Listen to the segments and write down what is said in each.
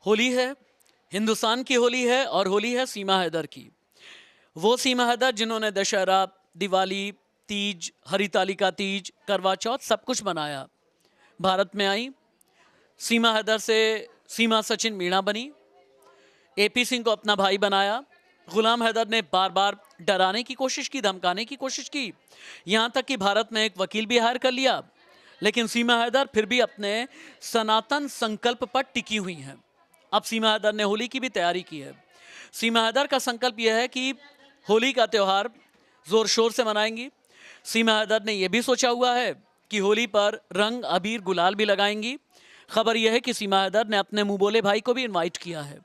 होली है, हिंदुस्तान की होली है और होली है सीमा हैदर की। वो सीमा हैदर जिन्होंने दशहरा, दिवाली, तीज, हरितालिका तीज, करवा चौथ सब कुछ मनाया। भारत में आई, सीमा हैदर से सीमा सचिन मीणा बनी, एपी सिंह को अपना भाई बनाया। गुलाम हैदर ने बार बार डराने की कोशिश की, धमकाने की कोशिश की, यहाँ तक कि भारत में एक वकील भी हायर कर लिया। लेकिन सीमा हैदर फिर भी अपने सनातन संकल्प पर टिकी हुई हैं। अब सीमा हैदर ने होली की भी तैयारी की है। सीमा हैदर का संकल्प यह है कि होली का त्यौहार जोर शोर से मनाएंगी। सीमा हैदर ने यह भी सोचा हुआ है कि होली पर रंग, अबीर, गुलाल भी लगाएंगी। खबर यह है कि सीमा हैदर ने अपने मुंह बोले भाई को भी इनवाइट किया है।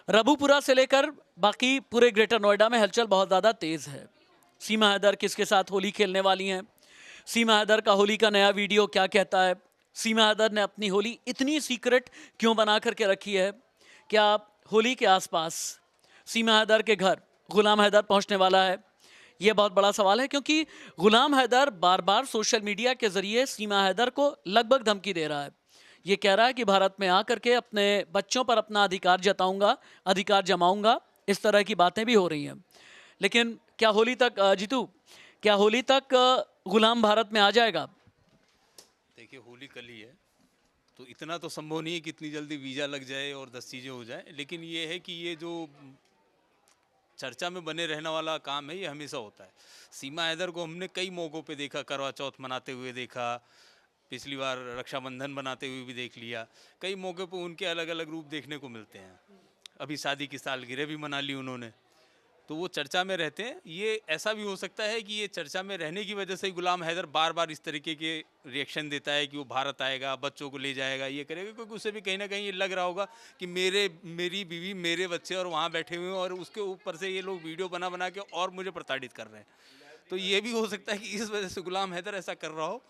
रबुपुरा से लेकर बाकी पूरे ग्रेटर नोएडा में हलचल बहुत ज़्यादा तेज़ है। सीमा हैदर किसके साथ होली खेलने वाली हैं? सीमा हैदर का होली का नया वीडियो क्या कहता है? सीमा हैदर ने अपनी होली इतनी सीक्रेट क्यों बना करके रखी है? क्या होली के आसपास सीमा हैदर के घर गुलाम हैदर पहुंचने वाला है? ये बहुत बड़ा सवाल है, क्योंकि गुलाम हैदर बार बार सोशल मीडिया के जरिए सीमा हैदर को लगभग धमकी दे रहा है। ये कह रहा है कि भारत में आकर के अपने बच्चों पर अपना अधिकार जताऊंगा, अधिकार जमाऊंगा। इस तरह की बातें भी हो रही हैं। लेकिन क्या होली तक जीतू, क्या होली तक गुलाम भारत में आ जाएगा? देखिए, होली कल ही है, तो इतना तो संभव नहीं है कि इतनी जल्दी वीज़ा लग जाए और 10 चीज़ें हो जाए। लेकिन ये है कि ये जो चर्चा में बने रहने वाला काम है, ये हमेशा होता है। सीमा हैदर को हमने कई मौक़ों पे देखा, करवा चौथ मनाते हुए देखा, पिछली बार रक्षाबंधन बनाते हुए भी देख लिया। कई मौक़ों पे उनके अलग अलग रूप देखने को मिलते हैं। अभी शादी की सालगिरह भी मना ली उन्होंने, तो वो चर्चा में रहते हैं। ये ऐसा भी हो सकता है कि ये चर्चा में रहने की वजह से ही गुलाम हैदर बार बार इस तरीके के रिएक्शन देता है कि वो भारत आएगा, बच्चों को ले जाएगा, ये करेगा, क्योंकि उसे भी कहीं ना कहीं ये लग रहा होगा कि मेरी बीवी, मेरे बच्चे और वहाँ बैठे हुए हैं, और उसके ऊपर से ये लोग वीडियो बना बना के और मुझे प्रताड़ित कर रहे हैं। तो ये भी हो सकता है कि इस वजह से गुलाम हैदर ऐसा कर रहा हो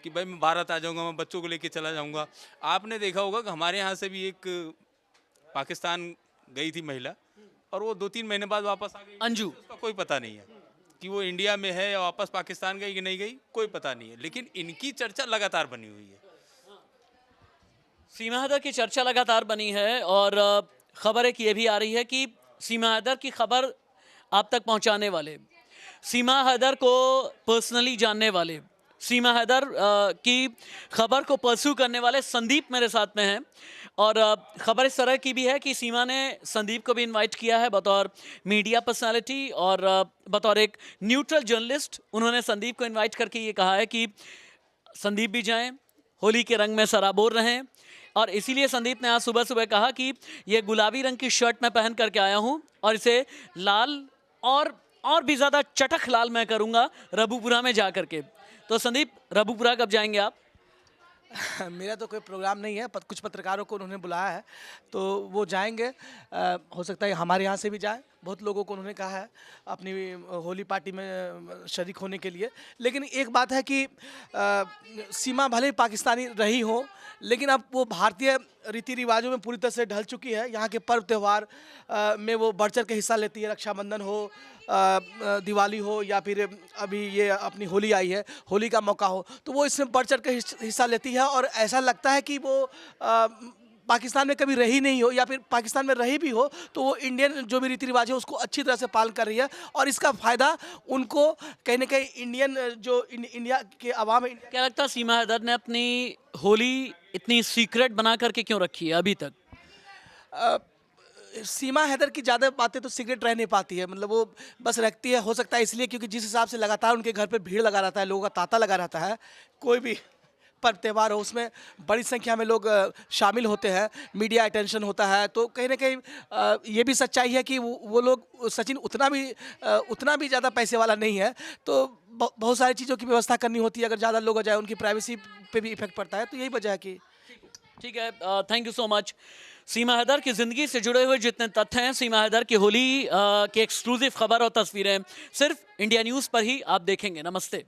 कि भाई मैं भारत आ जाऊँगा, मैं बच्चों को लेके चला जाऊँगा। आपने देखा होगा कि हमारे यहाँ से भी एक पाकिस्तान गई थी महिला, और वो 2-3 महीने बाद वापस आ गई। अंजू, उसका कोई पता नहीं है कि वो इंडिया में है या वापस पाकिस्तान गई कि नहीं गई, कोई पता नहीं है। लेकिन इनकी चर्चा लगातार बनी हुई है। सीमा हैदर की चर्चा लगातार बनी है, और खबर एक ये भी आ रही है कि सीमा हैदर की खबर आप तक पहुंचाने वाले, सीमा हैदर को पर्सनली जानने वाले, सीमा हैदर की खबर को परस्यू करने वाले संदीप मेरे साथ में हैं। और खबर इस तरह की भी है कि सीमा ने संदीप को भी इनवाइट किया है बतौर मीडिया पर्सनालिटी, और बतौर एक न्यूट्रल जर्नलिस्ट उन्होंने संदीप को इनवाइट करके ये कहा है कि संदीप भी जाएं, होली के रंग में सराबोर रहें। और इसीलिए संदीप ने आज सुबह सुबह कहा कि ये गुलाबी रंग की शर्ट मैं पहन करके आया हूँ, और इसे लाल और भी ज़्यादा चटक लाल मैं करूँगा रबुपुरा में जा करके। तो संदीप, रबुपुरा कब जाएंगे आप? मेरा तो कोई प्रोग्राम नहीं है, कुछ पत्रकारों को उन्होंने बुलाया है तो वो जाएंगे। हो सकता है हमारे यहाँ से भी जाए। बहुत लोगों को उन्होंने कहा है अपनी होली पार्टी में शरीक होने के लिए। लेकिन एक बात है कि सीमा भले ही पाकिस्तानी रही हो, लेकिन अब वो भारतीय रीति रिवाजों में पूरी तरह से ढल चुकी है। यहाँ के पर्व त्यौहार में वो बढ़ चढ़ के हिस्सा लेती है। रक्षाबंधन हो, दिवाली हो, या फिर अभी ये अपनी होली आई है, होली का मौका हो, तो वो इसमें बढ़ चढ़ के हिस्सा लेती है। और ऐसा लगता है कि वो पाकिस्तान में कभी रही नहीं हो, या फिर पाकिस्तान में रही भी हो तो वो इंडियन जो भी रीति रिवाज है उसको अच्छी तरह से पालन कर रही है। और इसका फ़ायदा उनको कहीं ना कहीं इंडियन जो इंडिया के अवाम है। क्या लगता है सीमा हैदर ने अपनी होली इतनी सीक्रेट बना करके क्यों रखी है अभी तक? सीमा हैदर की ज़्यादा बातें तो सीक्रेट रह नहीं पाती है, मतलब वो बस रखती है। हो सकता है इसलिए क्योंकि जिस हिसाब से लगातार उनके घर पे भीड़ लगा रहता है, लोगों का तांता लगा रहता है, कोई भी पर्व त्यौहार हो उसमें बड़ी संख्या में लोग शामिल होते हैं, मीडिया अटेंशन होता है। तो कहीं ना कहीं ये भी सच्चाई है कि वो लोग, सचिन उतना भी ज़्यादा पैसे वाला नहीं है, तो बहुत सारी चीज़ों की व्यवस्था करनी होती है। अगर ज़्यादा लोग आ जाए उनकी प्राइवेसी पे भी इफेक्ट पड़ता है, तो यही वजह है कि। ठीक है, थैंक यू सो मच। सीमा हैदर की ज़िंदगी से जुड़े हुए जितने तथ्य हैं, सीमा हैदर की होली की एक्सक्लूसिव खबर और तस्वीरें सिर्फ इंडिया न्यूज़ पर ही आप देखेंगे। नमस्ते।